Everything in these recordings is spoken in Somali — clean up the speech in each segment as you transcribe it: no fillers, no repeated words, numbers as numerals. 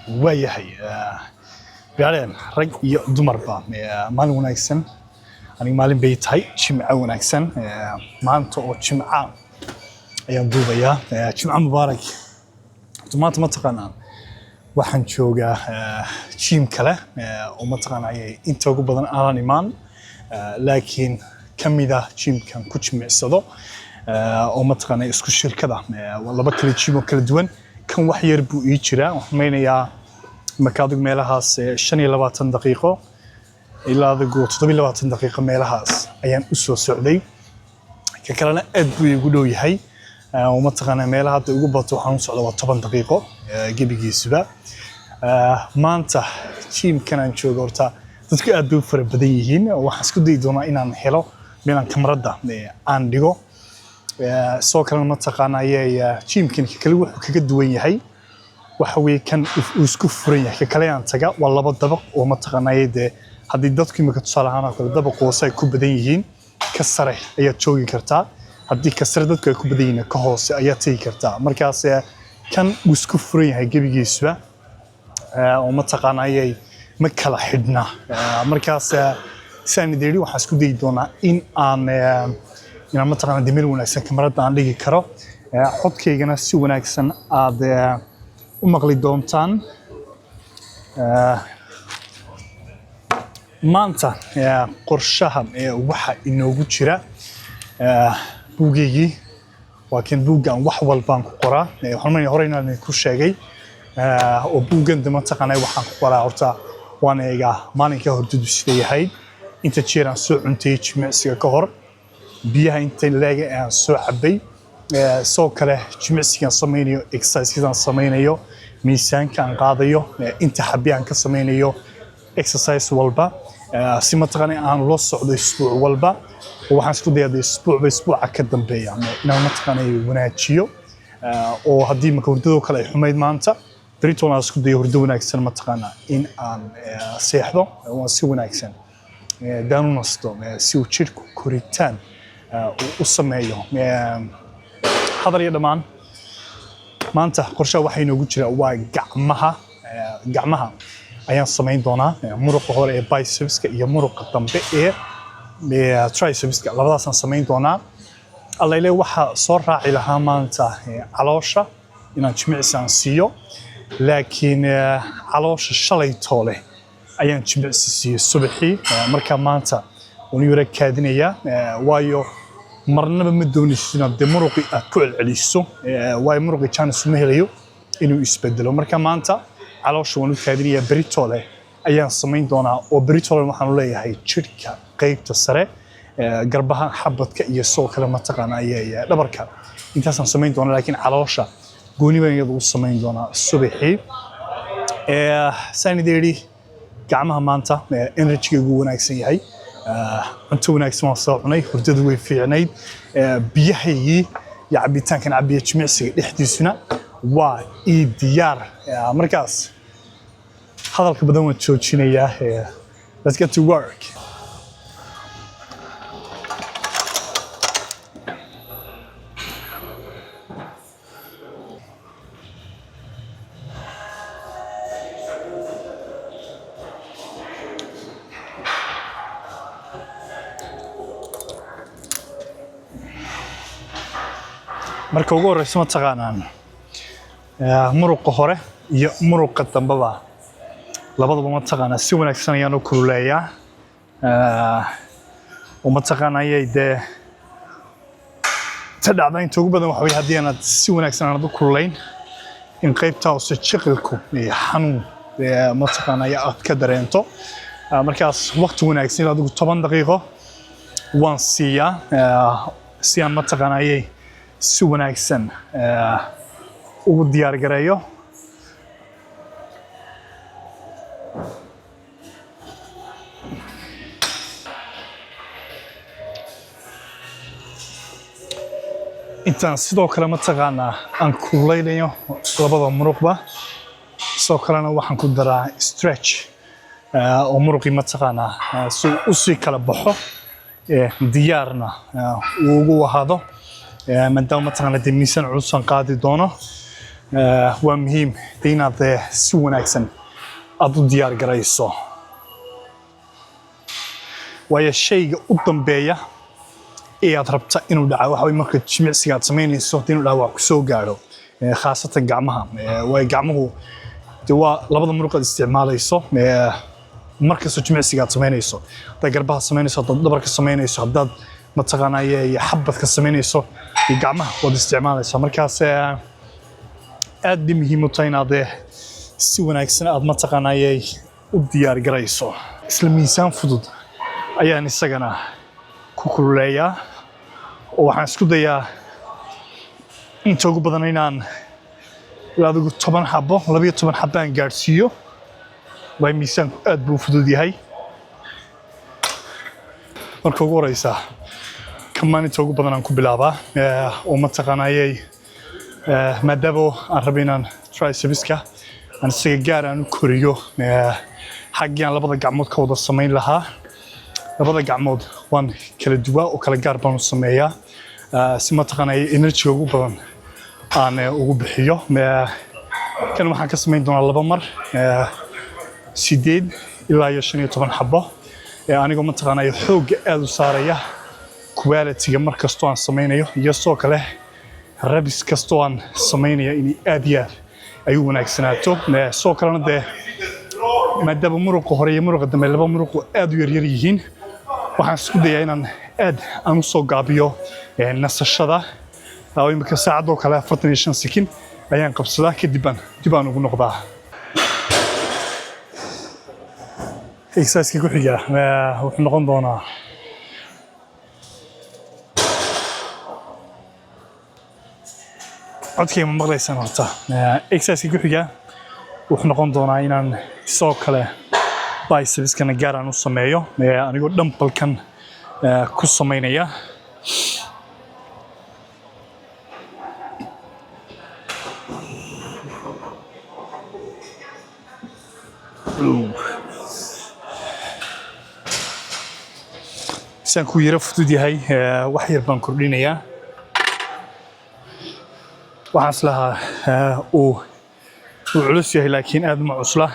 waayahay biyaaleen rag iyo dumarba maalin wanaagsan aniga maalin bay tahay jimca wanaagsan maanta oo jimca ayaan duubayaa jimca mubaarak maanta ma taqaanaan waxaan joogaa jim kale oo ma taqaanaa inta ugu badan aan imaan laakiin kamida jimkan ku jimicsado oo ma taqaanaa isku shirkada laba kala jim oo kala duwan kan wax yar buu ii jiraa waxaan meenayaa markaad meelahaas 25 daqiiqo ilaa 27 daqiiqo meelahaas ayaan u soo socday ka kalena aad buu igu dhow yahay oo ma taqaanaa meelaha hadda ugu bato waxaan u socdaa 10 daqiiqo gebigiisuba maanta jimkan aan joogo horta dadku aad bay u fara badan yihiin waxaan isku dayi doonaa inaan helo meelan kamarada aan dhigo soo kale ma taqaanaa jimkan kale wuxuu kaga duwan yahay waxa weey kan isku furan yahay kale aan taga waa laba dabaq oo ma taqaanaa hadii dadku imika tusaalahaan kale dabaq hoose ay ku badan yihiin ka sare ayaa joogi kartaa hadii ka sare dadku ay ku badan yihiin ka hoose ayaa tagi kartaa markaas kan isku furan yahay gebigiisuba oo ma taqaanaa ma kala xidhna markaas saanideeri waxaan isku dayi doonaa in aan ma taqaanaa dimir wanaagsan kamarada aan dhigi karo codkaygana si wanaagsan aad u maqli doontaan maanta qorshaha waxa inoogu jira buugeygii waa kan buugan wax walbaan ku qoraa waxaan horeyna ku sheegay oo buugan dama taqaanay waxaan ku qoraa horta waan eegaa maalinka hordadu sida yahay inta jeer aan soo cuntay jimicsiga ka hor biyaha inta leega aan soo cabay soo kale jimicsiga sameeyo exercise sameeyo miisaanka aan qaadayo inta xabi aan ka sameeyo exercise walba si ma taqaanay aan loo socdo isbuuc walba waxaan isku dayaday isbuuca ka dambeeya inaan ma taqaanay wanaajiyo oo hadii ma hurdado kale ay xumayd maanta بريتون أسكت يهردو ناكسن متقنا إن أن سيحضو وسوي ناكسن دانو نصدو سوي شركو كوريتان وصمايو حضر يدمان ما أنت قرشة وحين وجودنا وجعمها أيام صمين دونا مرق هور بايسبس كي مرق التنبيه ترايسبس لبضع صمين دونا الله يلي وح صار إلى ما أنت علاشة إن جميع سانسيو لكن علوش الشلي طوله أيام جمعسي الصبحي مركا مانتا ونيورا كادنية وايو مرنا بمدوني سنة دمرقي أكل عليسو واي مرقي كان سمهليو إنه يسبدلو مركا مانتا علوش ونو كادنية بريتوله أيام صمين دونا وبريتوله محنولي هاي شركة قيب تسرع قربها حبت كأي سوق لما تقنا أي دبركا إنت صمين دونا لكن علوشة gooni baan iyadu u sameyn doonaa subaxii saanideeri gacmaha maanta energy ugu wanaagsan yahay cunto wanaagsan oo soo cunay hurdadu way fiicnayd biyahaygi ya cabitaankan cabiye jimicsiga dhexdiisuna waa diyaar markaas hadalka badan waan joojinayaa let's get to work marka ugu horeyso ma taqaanaan muruqa hore iyo muruqa dambaba labadaba ma taqaanaa si wanaagsan ayaan u kululeeyaa oo ma taqaanaa tadacda inta ugu badan waxa weey hadii aad si wanaagsan aad u kululeyn in qaybta oo shaqilku xanuun ma taqaanaa aad ka dareento markaas waqti wanaagsan aad ugu 10 daqiiqo waan si aan ma taqaanaa si wanaagsan ugu diyaar gareeyo intaan sidoo kale ma taqaanaa aan kuleynayo labada muruqba soo kalena waxaan ku daraa stretch oo muruqi ma taqaanaa si kala baxo diyaarna ugu wahado maadaama taqaanaa miisaan culus aan qaadi doono waa muhiim inaad si wanaagsan aad u diyaar garayso waayo shayga u dambeeya ee aad rabta inuu dhaco waxa way marka jimicsiga aad samaynayso inuu dhaawac ku soo gaaro khaasatan gacmaha way gacmuhu waa labada muruq aad isticmaalayso markasta jimicsiga aad samaynayso hadaad garbaha samaynayso hadaad dhabarka samaynayso hadaad mataqaanaaye xabadka samaynayso gacmaha waad isticmaalaysaa markaas aad bay muhiim u tahay inaad si wanaagsan aad mataqaanaaye u diyaar garayso isla miisaan fudud ayaan isagana ku kululeeyaa oo waxaan isku dayaa inta ugu badan inaan adigu 10 xabo 12 xabo aan gaarsiiyo way miisaanku aad buu fudud yahay marka ugu horeysa kamaan inta ugu badan aan ku bilaabaa oo mataqaanaaye maadaama aan rabo inaan tricepska aan isaga gaar aan u koriyo xaggii aan labada gacmood ka wada samayn lahaa labada gacmood waan kala duwaa oo kala gaar baan u sameeyaa si mataqaanaaye energy ugu badan aan ugu bixiyo kan waxaan ka samayn doonaa 2 mar 8 ilaa 15 xabo anigoo mataqaanaaye xoog aad u saaraya quality-ga markastoo aan samaynayo iyo soo kale rabis kastoo aan samaynayo in aad iyo aad ay u wanaagsanaato soo kalena maadaama muruqa hore iyo muruqa dambe laba muruqu aad u yaryar yihiin waxaan isku dayaa inaan aad aan u soo gaabiyo nasashada imika saacadoo kale 45 sekin ayaan qabsadaa kadib aan ugu noqdaa exercise-ka ku xiga wuxuu noqon doonaa codkayma maqlaysaan horta exercise-ka ku xiga wuxuu noqon doonaa inaan soo kale bicepskana gaar aan u sameeyo anigoo dhampalkan ku samaynaya ku yara fudud yahay wax yar baan kordhinayaa waxaan islahaa uu culus yahay laakiin aad ma cusla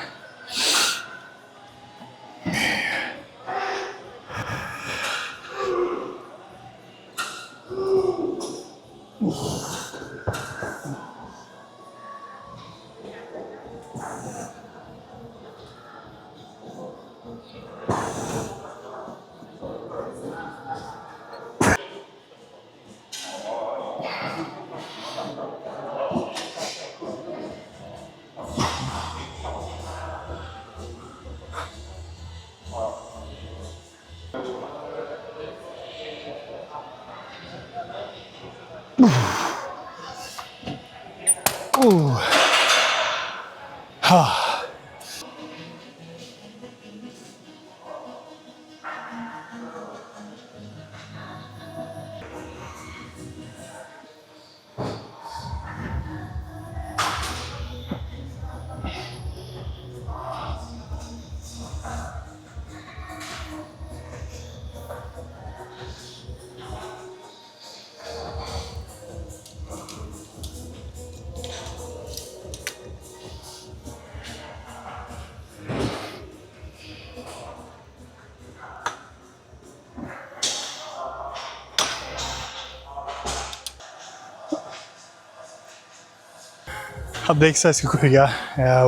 hadda exercise-ka ku xiga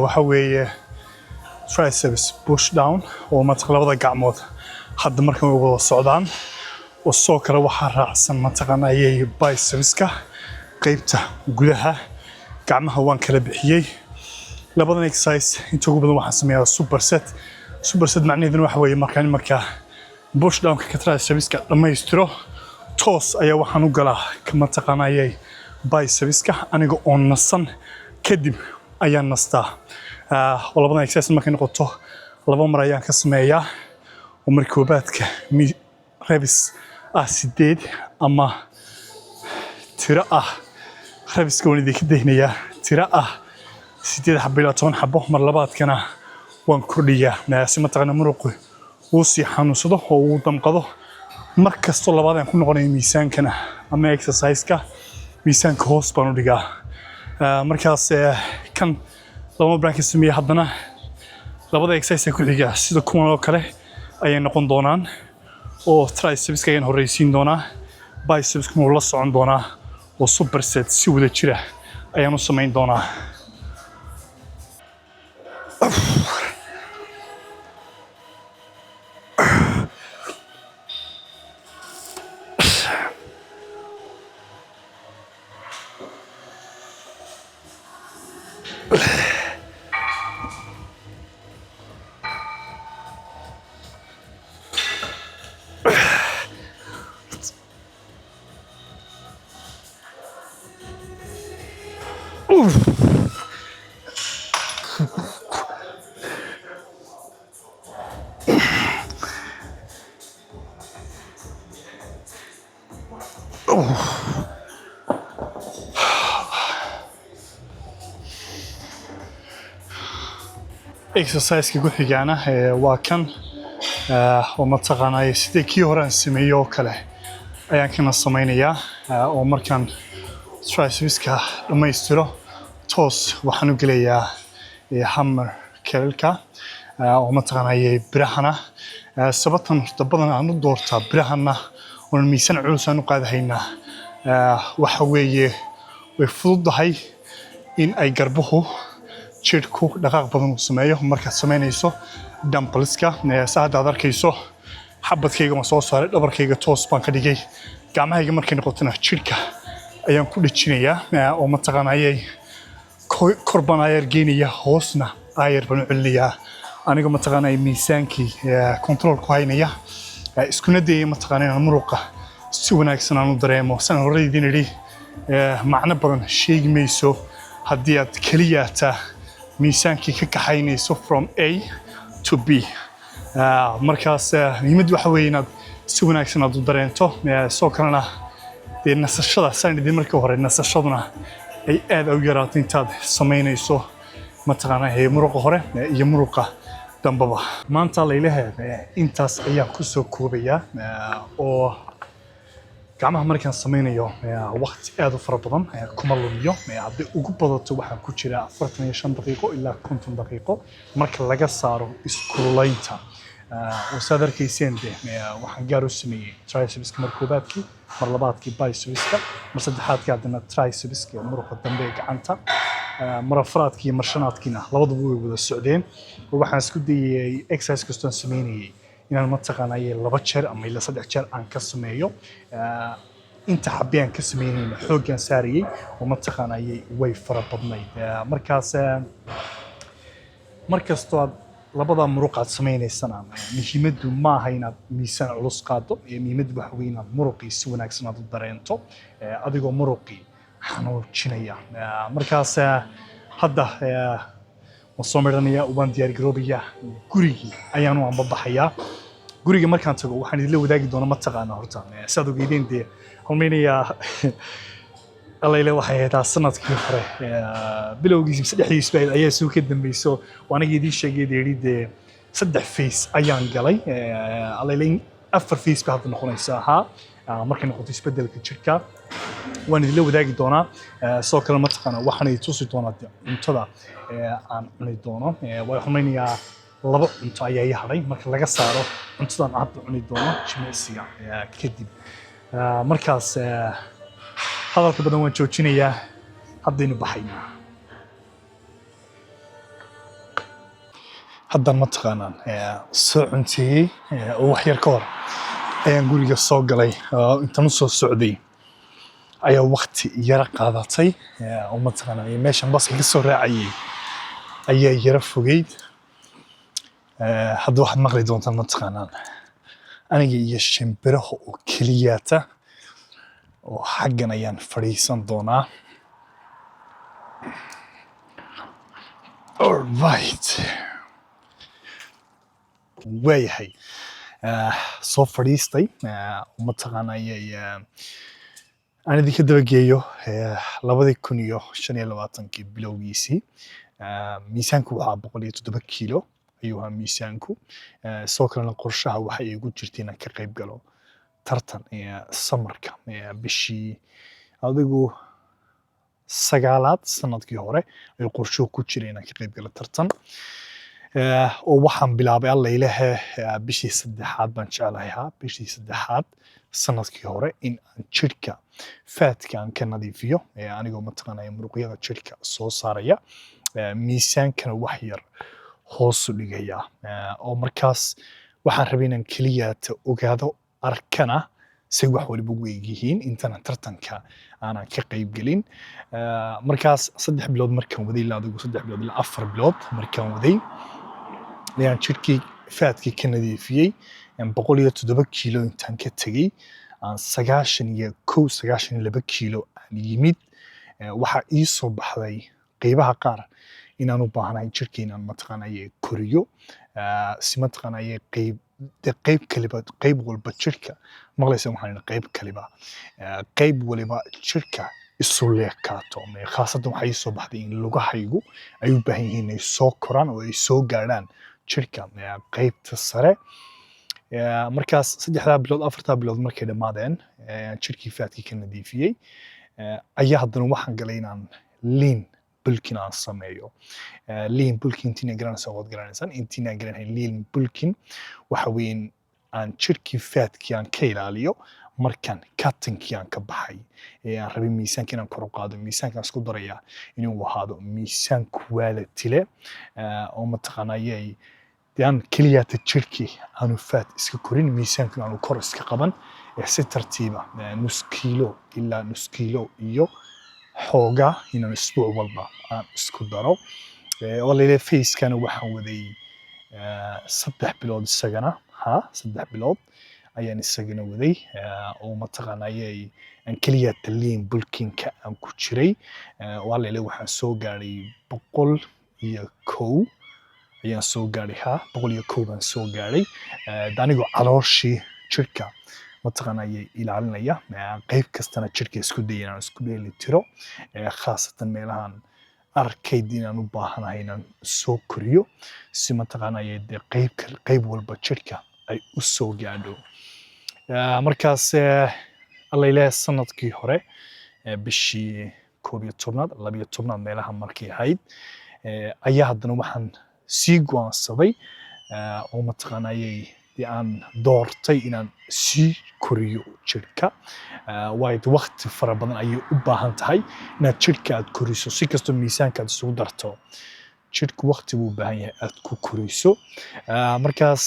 waxa weeye triceps push down oo labada gacmood hadda markan way wada socdaan oo soo kale waxaa raacsan mataqaanaaye bicepska qaybta gudaha gacmaha waan kala bixiyey labadan exercise inta ugu badan waxaan sameeyaa superset macnaheedu waxa weeye marka push down-ka ka tricepska dhammaystiro toos ayaa waxaan u galaa ka mataqaanaaye bicepska aniga oo nasan kadib ayaan nastaa labadan exercise markay noqoto 2 mar ayaan ka sameeyaa oo mar koobaadka rebis 8 ama tira rebiska waan idinka daynayaa tira 8 xabo ilaa 10 xabo mar labaadkana waan kordhiyaa si mataqaana muruqu uu si xanuunsado oo uu damqado mar kastoo labaad aan ku noqonayo miisaankana ama exercise-ka miisaanka hoos baan u dhigaa markaas kan lama braan ka sameeyay haddana labada exercise ku xiga sida kuwan oo kale ayay noqon doonaan oo triceps ayaan horeysiin doonaa biceps kuma la socon doonaa oo superset si wada jira ayaan u sameyn doonaa exercise ku xigana waa kan oo mataqaanay sidii kii hore aan sameeyay oo kale ayaan kana sameeynaya oo markaan tricepska dhamaystiro toos waxaan u gelayaa hammer curlka oo mataqaanay birahana sababtan badan aan u doortaa birahana oo miisaan culus aan u qaadahaynaa waxa weeye way fududahay in ay garbuhu jidhku dhaqaaq badan u sameeyo markaad sameynayso dumbbellska saacada aad arkayso xabadkayga ma soo saaray dhabarkayga toos baan ka dhigay gacmahayga markay noqotona jidhka ayaan ku dhijinayaa oo mataqaanayay korban ayar geenaya hoosna ayar baan u celinayaa aniga mataqaanay miisaankii control ku haynaya iskuna dayay mataqaanay muruqa si wanaagsan aan u dareemo san horeydin idhi macno badan sheegi mayso haddii aad keliyaata miisaankii ka kaxaynayso from A to B markaas muhiimadu waxa weeye inaad si wanaagsan aad u dareento soo kalena dee nasashada saan idin markii hore nasashaduna ay aad u yaraato intaad sameynayso mataqaanaa muruqa hore iyo muruqa dambaba maanta leeyahay intaas ayaan ku soo koobayaa oo gacmaha markaan sameynayo waqti aad u fara badan kuma lumiyo haddii ugu badato waxaan ku jiraa 45 daqiiqo ilaa 50 daqiiqo marka laga saaro iskulaynta oo sadarkiiseen waxaan gaar u sameeyay tricepska mar koobaadkii mar labaadkii bicepska mar saddexaadkii haddana tricepska muruqa dambe gacanta mar afraadkii mar shanaadkiina labaduba way wada socdeen waxaan isku dayay exercise kastoon sameynayay inaan mataqaanay laba jeer ama ilaa saddex jeer aan ka sameeyo inta xabiyaan ka sameynayna xoogan saariyay oo mataqaanay way fara badnayd markastoo aad labada muruqaad sameynaysana muhiimadu ma aha inaad miisaan culus qaado muhiimadu waxa weeye inaad muruqii si wanaagsan aad u dareento adigoo muruqii xanuujinaya markaas hadda soo meeranaya waan diyaar garoobaya gurigii ayaan u ambabaxayaa guriga markaan tago waxaan idin la wadaagi doonaa mataqaanaa horta saad ogeydeen dee halmeynaya alayla waxay ahayd sanadkii hore bilowgiisii saddexdiisba ayaa soo ka dambayso waana idin sheegay deeridee saddex face ayaan galay alayla afar face ba hadda noqonaysa markay noqoto isbedelka jirka waan idin la wadaagi doonaa soo kale mataqaanaa waxaan idin tusi doonaa cuntada aan cuni doono way halmeynaya laba cunto ayaa ii hadhay marka laga saaro cuntadan hadda cuni doono jimicsiga kadib markaas hadalka badan waan joojinayaa haddaynu baxaynaa haddaan mataqaanaan soo cunteeyey oo wax yar ka hor ayaan guriga soo galay intaan u soo socday ayaa waqti yara qaadatay oo mataqaanaa meeshan baska ka soo raacayay ayaa yara fogeyd hadda waxaad maqli doontaan mataqaanaan aniga iyo shimbiraha oo keliyaata oo xaggan ayaan fadhiisan doonaa alright waayahay soo fadhiistay mataqaanayay aan idinka dabageeyo 2025 bilowgiisii miisaanku waxaa 107 kiilo ayuu ahaa miisaanku soo kalena qorshaha waxa igu jirtay inaan ka qayb galo tartan samarka bishii adigu sagaalaad sanadkii hore ayuu qorshuhu ku jiray inaan ka qayb galo tartan. Oo waxaan bilaabay alla ilahe bishii saddexaad baan jeclahay bishii saddexaad sanadkii hore in aan jirka faatka aan ka nadiifiyo anigoo mataqaanaya muruqyada jirka soo saaraya miisaankana wax yar hoos u dhigaya oo markaas waxaan rabay inaan keliya ogaado arkana say wax waliba ugu egyihiin intana tartanka aanan ka qayb gelin markaas 3 bilood markaan waday ilaa adigu 3 bilood ilaa 4 bilood markaan waday ayaan jirkii faatkii ka nadiifiyey 107 kiilo intaan ka tegey aan 92 kiilo aan yimid waxaa ii soo baxday qaybaha qaar inaan u baahanahay jirka inaan mataqaanaya koriyo si mataqaanaya qayb walba jirka maqlaysa waxaan qayb kaliba qayb waliba jirka isu leekaato khaasatan waxay soo baxday in lugahaygu ay u baahan yihiin inay soo koraan oo ay soo gaaraan jirka qaybta sare markaas 3 bilood 4 bilood markay dhamaadeen jirkii faatkii ka nadiifiyey ayaa haddana waxaan galay inaan lean bulking aan sameeyo lean bulking intiina garanaysa waad garanaysaan intiina garanayn lean bulking waxa weyn aan jirkii faatkii aan ka ilaaliyo markaan cuttingkii aan ka baxay aan rabay miisaanka inaan kor u qaado miisaanka aan isku daraya inuu ahaado miisaan quality leh oo mataqaanayay daan keliyata jirkii aanu faat iska korin miisaanka aanu kor iska qaban si tartiiba nus kiilo ilaa nus kiilo iyo xooga inaan isbuuc walba aan isku daro oo leeyahay facekana waxaan waday 3 bilood isagana 3 bilood ayaan isagana waday oo mataqaanayay aan keliyata lean bulkingka aan ku jiray oo leeyahay waxaan soo gaaray 101 ayaan soo gaaray 101 baan soo gaaray anigoo calooshii jirka mataqaanayay ilaalinaya qayb kastana jirka isku dayay inaan isku dheeli tiro khaasatan meelahan arkayd inaan u baahanahay inaan soo koriyo si mataqaanayay qayb walba jirka ay u soo gaadho markaas alla ilaahay sanadkii hore bishii 11aad 12aad meelaha markay ahayd ayaa haddana waxaan sii go'aansaday oo mataqaanayay aan doortay inaan sii koriyo jirka waayo waqti fara badan ayay u baahan tahay inaad jirka aad koriso si kastoo miisaanka aad isugu darto jirku waqti buu u baahan yahay aad ku koriso markaas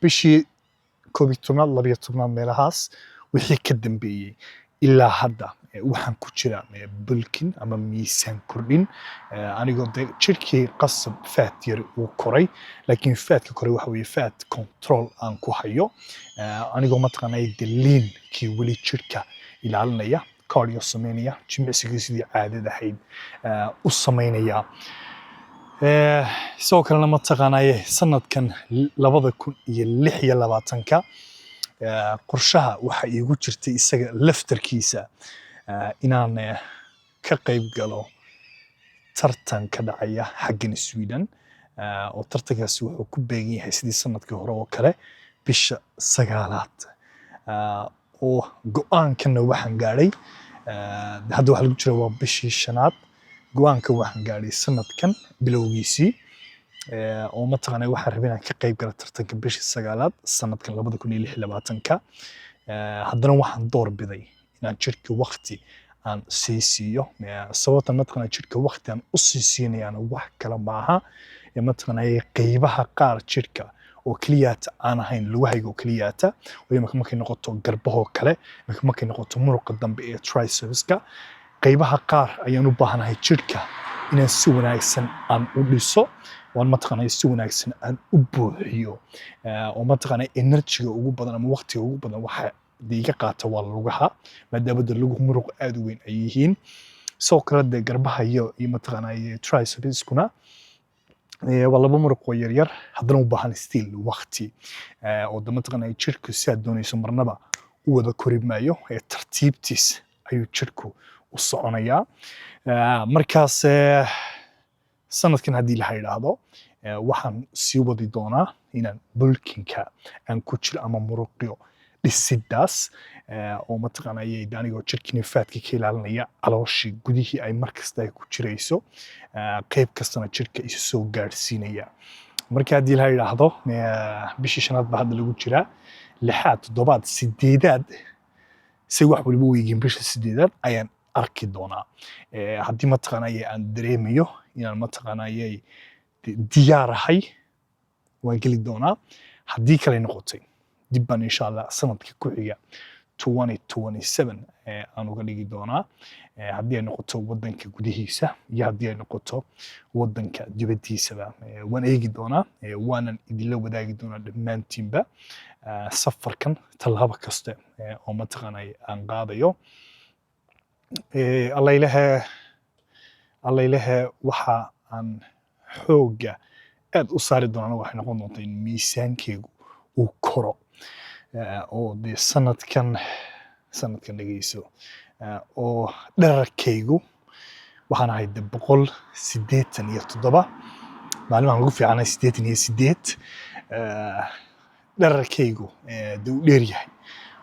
bishii 11aad 12aad meelahaas wixii ka dambeeyey ilaa hadda waxaan ku jiraa bulking ama miisaan kordhin anigoo jirkii qasab faat yar uu koray laakiin faatka koray waxa weeye faat control aan ku hayo anigoo mataqaanay leankii weli jirka ilaalinaya cardio sameynaya jimicsigii sidii caadada ahayd u sameynaya sidoo kalena mataqaanay sanadkan 2026 qorshaha waxa iigu jirtay isaga laftarkiisa inaan ka qayb galo tartan ka dhacaya xaggan Sweden oo tartankaasi wuxuu ku beegan yahay sidii sanadkii hore oo kale bisha 9aad oo go'aankana waxaan gaaray hadda waxa lagu jira waa bishii 5aad go'aanka waxaan gaaray sanadkan bilowgiisii oo mataqaanay waxaan rabay inaan ka qayb galo tartanka bishii 9aad sanadkan 2026 haddana waxaan doorbiday inaan jirka waqti aan siiyo sababta mataqaanay jirka waqti aan u siinayaan wax kala maaha mataqaanay qaybaha qaar jirka oo kaliyaata aan ahayn lugahayga oo kaliyaata oo markay noqoto garbaha kale markay noqoto muruqa dambe ee tricepska qaybaha qaar ayaan u baahanahay jirka inaan si wanaagsan aan u dhiso waan mataqaanay si wanaagsan aan u buuxiyo oo mataqaanay energy-ga ugu badan ama waqtiga ugu badan waxa diiga qaata waa lugaha maadaama luguhu muruq aad u weyn ay yihiin soo kala de garbaha iyo mataqaanay tricepskuna waa laba muruq oo yar yar haddana u baahan still waqti oo mataqaanay jirku si aad doonayso marnaba u wada kori maayo tartiibtiis ayuu jirku u soconayaa markaas sanadkan haddii la yiraahdo waxaan sii wadi doonaa inaan bulkingka aan ku jiro ama muruqyo dhisidaas oo mataqaanayay anigoo jirkini faadka ka ilaalinaya calooshii gudihii ay markasta ay ku jirayso qayb kastana jirka isu soo gaadhsiinaya marka haddii la yidhaahdo bishii shanaad baa hadda lagu jiraa lixaad toddobaad sideedaad si wax waliba u eegin bisha sideedaad ayaan arki doonaa haddii mataqaanayay aan dareemayo inaan mataqaanayay diyaarahay waan geli doonaa haddii kale noqotay dib baan insha Allah sanadka ku xiga 2027 aan uga dhigi doonaa haddii ay noqoto wadanka gudihiisa iyo haddii ay noqoto wadanka dibadiisaba waan eegi doonaa waanan idinla wadaagi doonaa dhammaantiinba safarkan tallaabo kasta oo mataqaanay aan qaadayo alla ilahe waxa aan xooga aad u saari doonana waxay noqon doontaa in miisaankeygu uu koro oo dee sanadkan dhegeyso oo dherarkeygu waxaan ahay de 187 maalimahan ugu fiicanay 88 dherarkeygu dee uu dheer yahay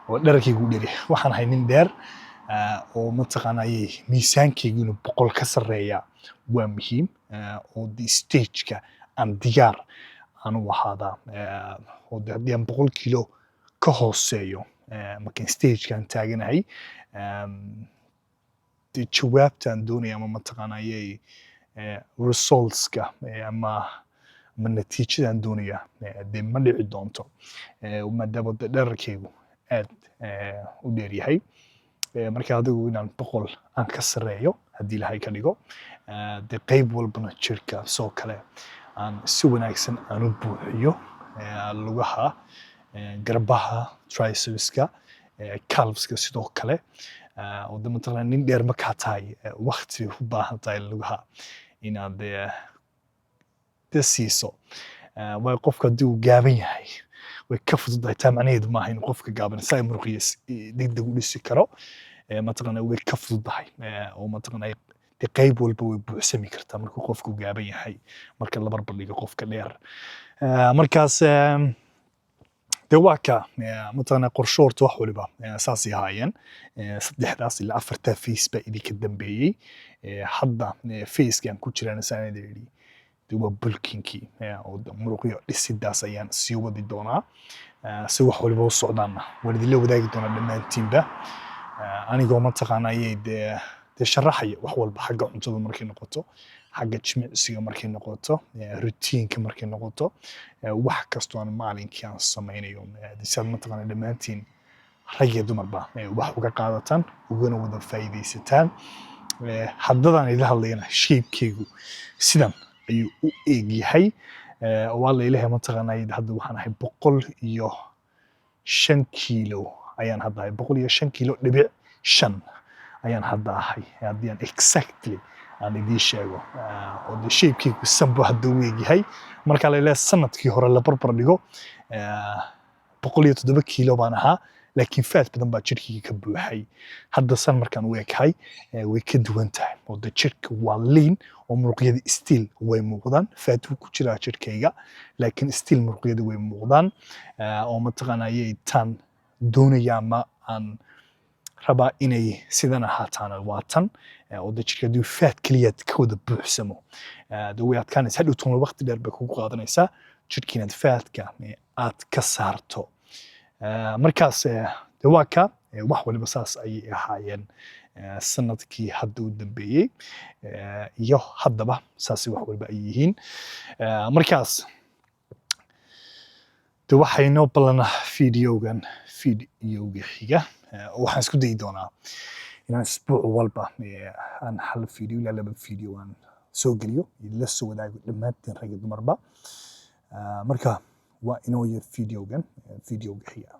oo dherarkeygu uu dheer yahay waxaan ahay nin dheer oo mataqaanayay miisaankeyguna 100 ka sarreeya waa muhiim oo de stageka aan diyaar aan u ahaadaa oo de haddii aan 100 kilo ka hooseeyo markaan stagekaan taaganahay de jawaabtaan doonaya ama mataqaanayay resultska ama natiijadaan doonaya de ma dhici doonto maadaama de dherarkeygu aad u dheer yahay marka adigu inaan 100 aan ka sarreeyo haddii Ilaahay ka dhigo de qayb walbana jirka soo kale aan si wanaagsan aan u buuxiyo lugaha garbaha tricepska calveska sidoo kale oo de mataqaanaa nin dheer markaa tahay waqti u baahan tahay lugaha inaad de siiso way qofka haddii uu gaaban yahay way ka fududahay taa macnaheedu maaha in qofka gaaban saa muruqyis degdeg u dhisi karo mataqaanaa way ka fududahay oo mataqaanaa de qayb walba way buuxsami kartaa markuu qofku gaaban yahay marka la barbar dhigo qofka dheer markaas de waa ka mataqaanaa qorshoorta wax waliba saasay ahaayeen 3 ilaa 4 face baa idinka dambeeyey hadda facekan ku jiraan saanada yidhi de waa bulkinkii oo muruqyo dhisidaas ayaan sii wadi doonaa si wax waliba u socdaana waan idinla wadaagi doonaa dhammaantiinba anigoo mataqaanayay de sharaxaya wax walba xagga cuntada markay noqoto xagga jimicsiga markay noqoto routiinka markay noqoto wax kastoo aan maalinkii aan samaynayo sidaad mataqaanaa dhammaantiin rag iyo dumarba wax uga qaadataan ugana wada faa'iidaysataan haddadaan idila hadlayana shaybkeygu sidan ayuu u eeg yahay waa la ilahay mataqaanaa hadda waxaan ahay 105 kiilo ayaan hadda ahay 105 kiilo dhibic 5 ayaan hadda ahay haddii aan exactly aan idiin sheego oo de shaybkeygu sanbu hadda u eeg yahay marka la ilahay sanadkii hore la barbar dhigo 107 kiilo baan ahaa laakiin faat badan baa jirkeyga ka buuxay hadda san markaan u eeghay way ka duwan tahay oo de jirka waa lean oo muruqyada still way muuqdaan faat wuu ku jiraa jirkeyga laakiin still muruqyada way muuqdaan oo mataqaanayay tan doonaya ma aan rabaa inay sidan ahaataan waa tan oo de jirka hadduu faat keliya ka wada buuxsamo de way adkaanaysa hadhow toona waqti dheer bay kugu qaadanaysaa jirka inaad faatka aad ka saarto markaas de waa ka wax waliba saas ayay ahaayeen sanadkii hadda u dambeeyey iyo haddaba saasay wax waliba ay yihiin markaas de waxay noo ballanaa fiidiyowga xiga waxaan isku dayi doonaa inaan isbuuc walba aan hal fiidiyo ilaa 2 fiidiyo aan soo geliyo la soo wadaago dhammaantiin rag iyo dumarba marka waa inoo yar fiidiyowga xiga